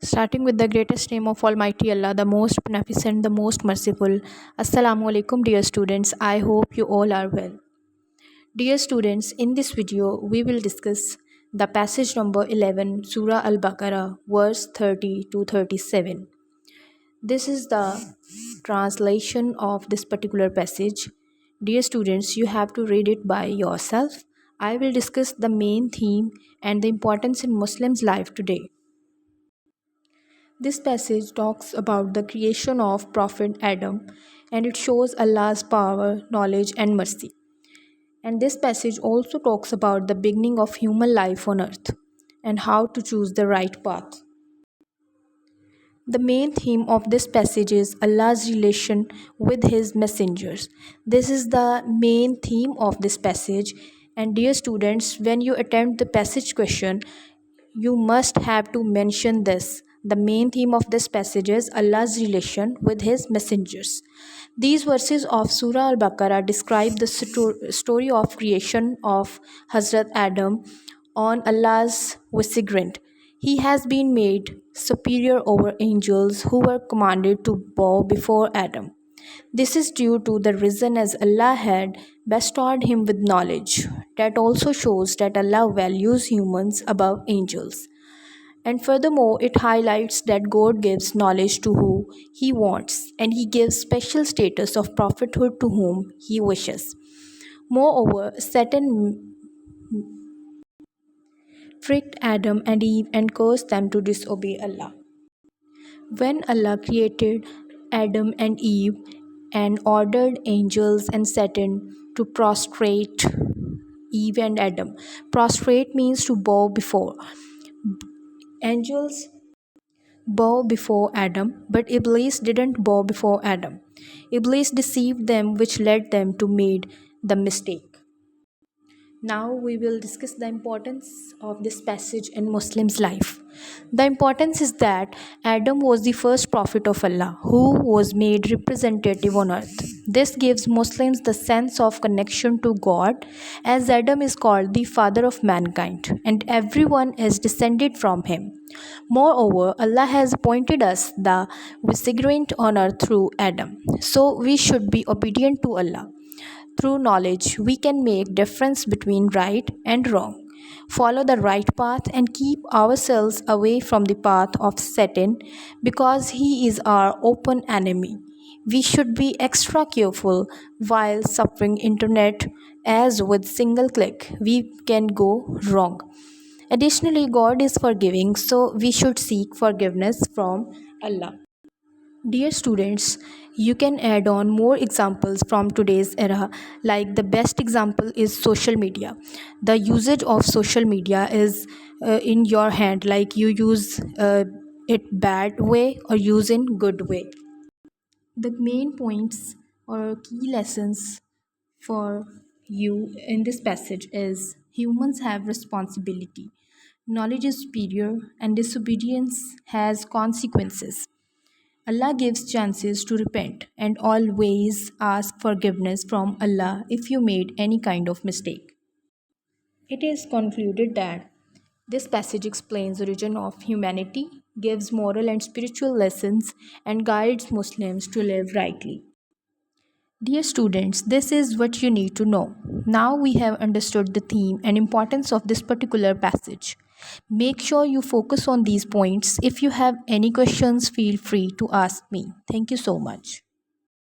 Starting with the greatest name of Almighty Allah, the most beneficent, the most merciful. Assalamu alaikum, dear students. I hope you all are well. Dear students, in this video, we will discuss the passage number 11, Surah Al Baqarah, verse 30 to 37. This is the translation of this particular passage. Dear students, you have to read it by yourself. I will discuss the main theme and the importance in Muslims' life today. This passage talks about the creation of Prophet Adam, and it shows Allah's power, knowledge, and mercy. And this passage also talks about the beginning of human life on earth and how to choose the right path. The main theme of this passage is Allah's relation with His messengers. This is the main theme of this passage. And dear students, when you attempt the passage question, you must have to mention this. The main theme of this passage is Allah's relation with His messengers. These verses of Surah Al-Baqarah describe the story of creation of Hazrat Adam on Allah's vicegerent. He has been made superior over angels who were commanded to bow before Adam. This is due to the reason as Allah had bestowed him with knowledge. That also shows that Allah values humans above angels. And furthermore, it highlights that God gives knowledge to who He wants, and He gives special status of prophethood to whom He wishes. Moreover, Satan tricked Adam and Eve and cursed them to disobey Allah. When Allah created Adam and Eve and ordered angels and Satan to prostrate Eve and Adam, prostrate means to bow before. Angels bow before Adam, but Iblis didn't bow before Adam. Iblis deceived them, which led them to make the mistake. Now we will discuss the importance of this passage in Muslims' life. The importance is that Adam was the first prophet of Allah who was made representative on earth. This gives Muslims the sense of connection to God, as Adam is called the father of mankind and everyone is descended from him. Moreover, Allah has appointed us the vicegerent on earth through Adam. So we should be obedient to Allah. Through knowledge, we can make difference between right and wrong. Follow the right path and keep ourselves away from the path of Satan because he is our open enemy. We should be extra careful while surfing internet, as with single click we can go wrong. Additionally, God is forgiving, so we should seek forgiveness from Allah. Dear students, you can add on more examples from today's era, like the best example is social media. The usage of social media is in your hand, like you use it bad way or use in good way. The main points or key lessons for you in this passage is humans have responsibility, knowledge is superior, and disobedience has consequences. Allah gives chances to repent and always ask forgiveness from Allah if you made any kind of mistake. It is concluded that this passage explains the origin of humanity, gives moral and spiritual lessons, and guides Muslims to live rightly. Dear students, this is what you need to know. Now we have understood the theme and importance of this particular passage. Make sure you focus on these points. If you have any questions, feel free to ask me. Thank you so much.